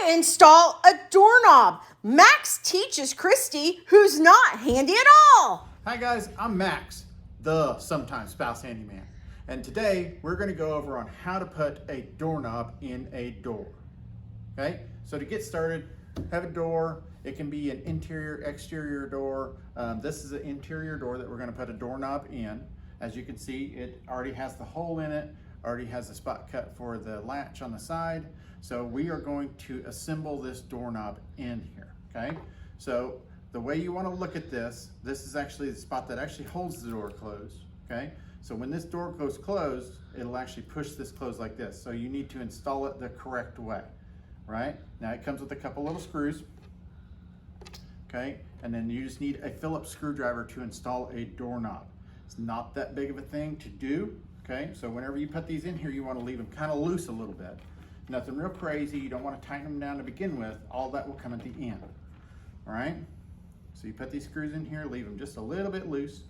install a doorknob. Max teaches Christy, who's not handy at all. Hi guys, I'm Max, the Sometimes Spouse Handyman. And today we're going to go over on how to put a doorknob in a door. Okay, so to get started, have a door. It can be an interior, exterior door. This is an interior door that we're going to put a doorknob in. As you can see, it already has the hole in it, already has the spot cut for the latch on the side. So we are going to assemble this doorknob in here, okay? So the way you want to look at this is actually the spot that actually holds the door closed, okay? So when this door goes closed, it'll actually push this closed like this. So you need to install it the correct way, right? Now it comes with a couple little screws, okay? And then you just need a Phillips screwdriver to install a doorknob. It's not that big of a thing to do, okay? So whenever you put these in here, you want to leave them kind of loose a little bit. Nothing real crazy. You don't want to tighten them down to begin with. All that will come at the end, all right? So you put these screws in here, leave them just a little bit loose.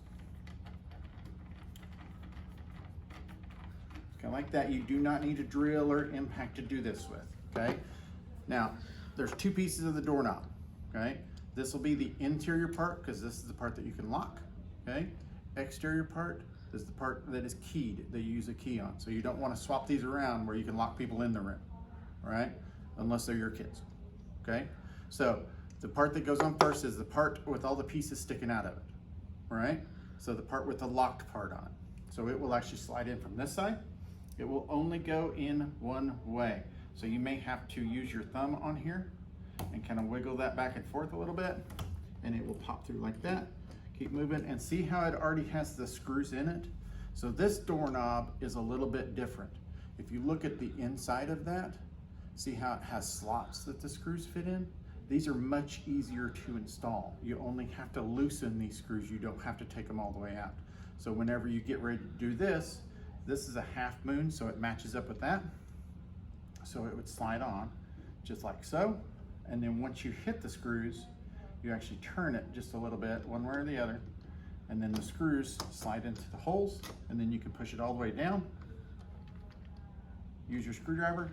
Kind of like that. You do not need a drill or impact to do this with, okay? Now, there's two pieces of the doorknob, okay? This will be the interior part because this is the part that you can lock, okay? Exterior part is the part that is keyed, that you use a key on. So you don't want to swap these around where you can lock people in the room, right? Unless they're your kids, okay? So the part that goes on first is the part with all the pieces sticking out of it, right? So the part with the locked part on it. So it will actually slide in from this side. It will only go in one way. So you may have to use your thumb on here and kind of wiggle that back and forth a little bit, and it will pop through like that. Keep moving and see how it already has the screws in it. So this doorknob is a little bit different. If you look at the inside of that, see how it has slots that the screws fit in? These are much easier to install. You only have to loosen these screws. You don't have to take them all the way out. So whenever you get ready to do this is a half moon, so it matches up with that. So it would slide on just like so. And then once you hit the screws, you actually turn it just a little bit, one way or the other, and then the screws slide into the holes, and then you can push it all the way down. Use your screwdriver,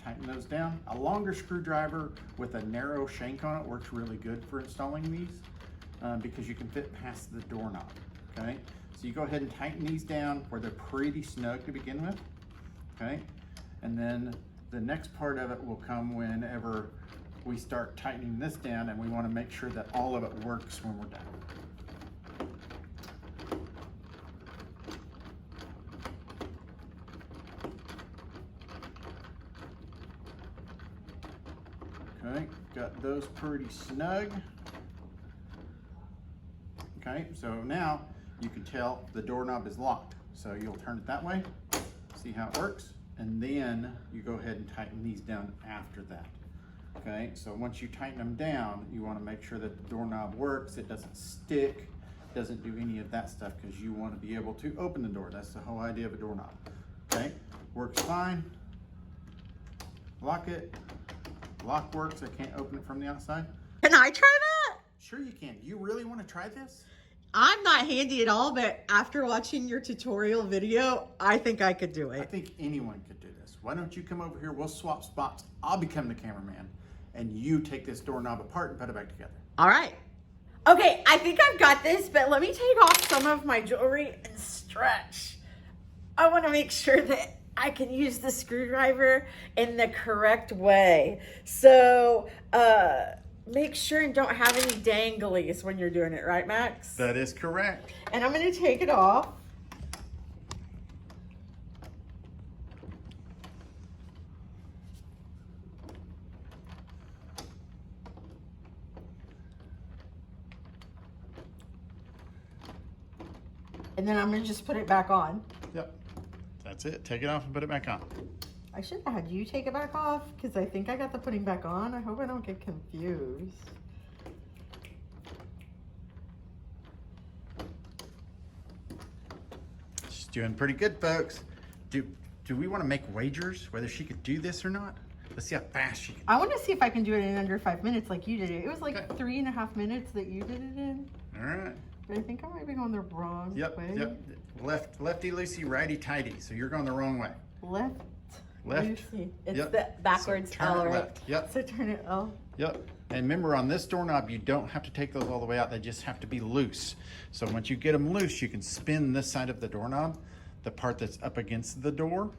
tighten those down. A longer screwdriver with a narrow shank on it works really good for installing these because you can fit past the doorknob, okay? So you go ahead and tighten these down where they're pretty snug to begin with, okay? And then the next part of it will come whenever we start tightening this down, and we want to make sure that all of it works when we're done. Okay, got those pretty snug. Okay, so now you can tell the doorknob is locked. So you'll turn it that way, see how it works, and then you go ahead and tighten these down after that. Okay, so once you tighten them down, you want to make sure that the doorknob works, it doesn't stick, doesn't do any of that stuff, because you want to be able to open the door. That's the whole idea of a doorknob. Okay, works fine. Lock it. Lock works. I can't open it from the outside. Can I try that? Sure you can. You really want to try this? I'm not handy at all, but after watching your tutorial video, I think I could do it. I think anyone could do this. Why don't you come over here? We'll swap spots. I'll become the cameraman, and you take this doorknob apart and put it back together. All right. Okay, I think I've got this, but let me take off some of my jewelry and stretch. I want to make sure that I can use the screwdriver in the correct way. So, make sure and don't have any danglies when you're doing it, right, Max? That is correct. And I'm going to take it off. And then I'm going to just put it back on. Yep. That's it. Take it off and put it back on. I should have had you take it back off because I think I got the putting back on. I hope I don't get confused. She's doing pretty good, folks. Do we want to make wagers whether she could do this or not? Let's see how fast she can. I want to see if I can do it in under 5 minutes like you did it. It was like 3.5 minutes that you did it in. All right. But I think I might be going the wrong way. Yep. Lefty loosey, righty tighty. So you're going the wrong way. left. Lucy. It's Yep. the backwards So turn L, it right? left. Yep. So turn it L. Yep. And remember, on this doorknob, you don't have to take those all the way out. They just have to be loose. So once you get them loose, you can spin this side of the doorknob, the part that's up against the door.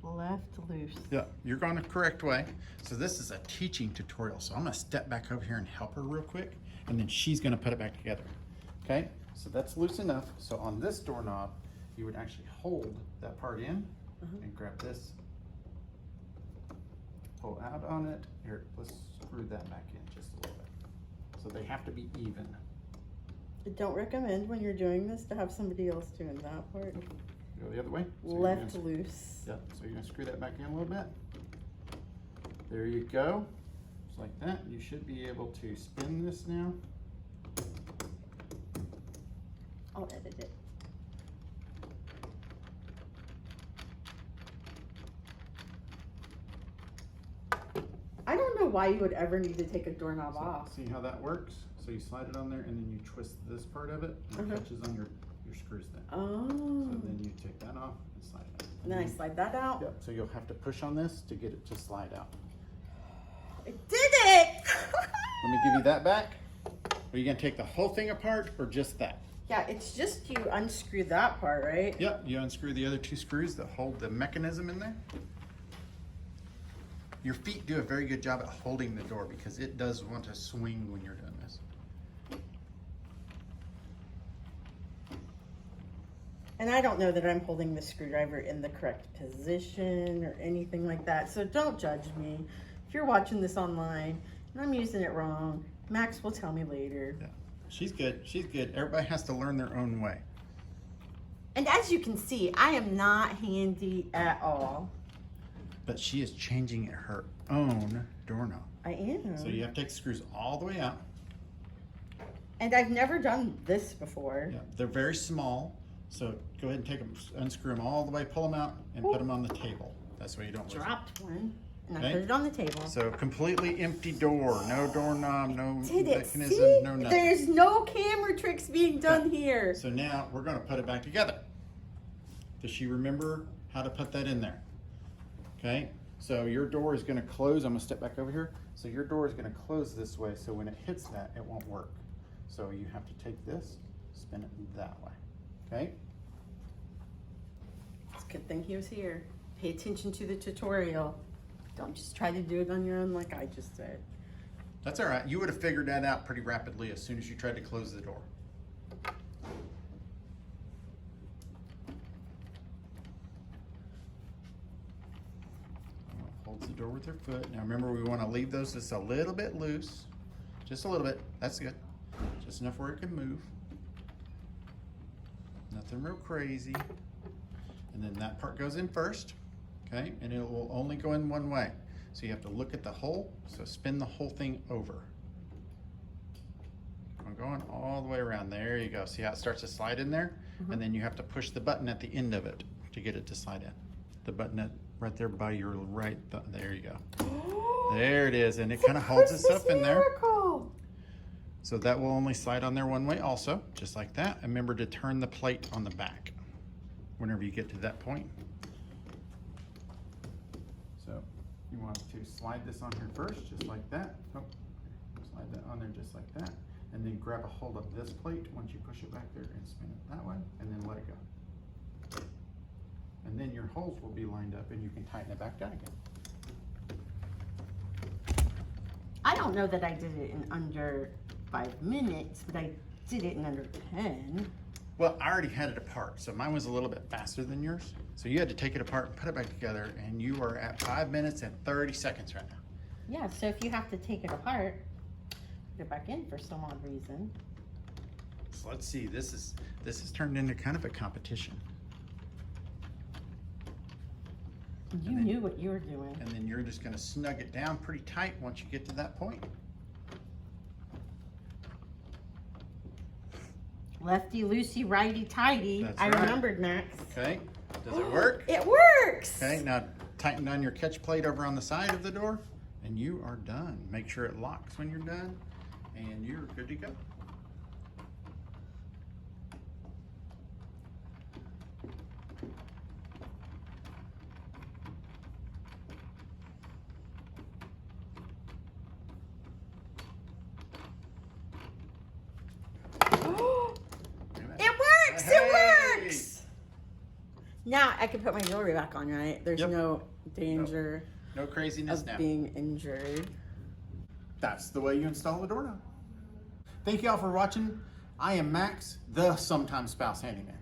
Left loose. Yeah, you're going the correct way. So this is a teaching tutorial. So I'm gonna step back over here and help her real quick, and then she's gonna put it back together. Okay, so that's loose enough. So on this doorknob, you would actually hold that part in and grab this, pull out on it. Here, let's screw that back in just a little bit. So they have to be even. I don't recommend when you're doing this to have somebody else doing that part. Go the other way. So Left loose. Yep, so you're gonna screw that back in a little bit. There you go. Just like that. You should be able to spin this now. I'll edit it. I don't know why you would ever need to take a doorknob off. See how that works? So you slide it on there and then you twist this part of it and it catches on your screws there. Oh. So then you take that off and slide it out. And then I slide that out. Yep, so you'll have to push on this to get it to slide out. I did it! Let me give you that back. Are you gonna take the whole thing apart or just that? Yeah, it's just you unscrew that part, right? Yep, you unscrew the other two screws that hold the mechanism in there. Your feet do a very good job at holding the door because it does want to swing when you're doing this. And I don't know that I'm holding the screwdriver in the correct position or anything like that, so don't judge me. If you're watching this online and I'm using it wrong, Max will tell me later. Yeah. She's good. She's good. Everybody has to learn their own way. And as you can see, I am not handy at all. But she is changing her own doorknob. I am. So you have to take the screws all the way out. And I've never done this before. Yeah, they're very small. So go ahead and take them, unscrew them all the way, pull them out, and put them on the table. That's why you don't lose them. Dropped one, and Okay. I put it on the table. So completely empty door, no doorknob, no Did it? mechanism, See? no nothing. There's no camera tricks being done here. So now we're going to put it back together. Does she remember how to put that in there? Okay, so your door is going to close. I'm going to step back over here. So your door is going to close this way, so when it hits that, it won't work. So you have to take this, spin it that way. Okay? It's a good thing he was here. Pay attention to the tutorial. Don't just try to do it on your own like I just did. That's all right. You would have figured that out pretty rapidly as soon as you tried to close the door. Holds the door with her foot. Now remember, we want to leave those just a little bit loose. Just a little bit. That's good. Just enough where it can move. Nothing real crazy. And then that part goes in first. Okay, and it will only go in one way. So you have to look at the hole, so spin the whole thing over. I'm going all the way around. There you go. See how it starts to slide in there? And then you have to push the button at the end of it to get it to slide in. The button right there by your right thumb. There you go. There it is, and it kind of holds itself in there. Miracle. So that will only slide on there one way also, just like that. And remember to turn the plate on the back whenever you get to that point. So you want to slide this on here first, just like that. Oh, slide that on there just like that. And then grab a hold of this plate once you push it back there and spin it that way, and then let it go. And then your holes will be lined up and you can tighten it back down again. I don't know that I did it in under 5 minutes, but I did it in under 10. Well, I already had it apart, so mine was a little bit faster than yours. So you had to take it apart and put it back together, and you are at 5 minutes and 30 seconds right now. Yeah, so if you have to take it apart, put it back in for some odd reason. So let's see, this is turned into kind of a competition. You knew what you were doing. And then you're just gonna snug it down pretty tight once you get to that point. Lefty loosey, righty tighty. That's I right. remembered, Max. Okay, does it work? It works. Okay, now tighten down your catch plate over on the side of the door, and you are done. Make sure it locks when you're done, and you're good to go. Now I can put my jewelry back on, right? There's Yep. no danger No craziness of now. being injured. That's the way you install a doorknob. Thank you all for watching. I am Max, the Sometimes Spouse Handyman.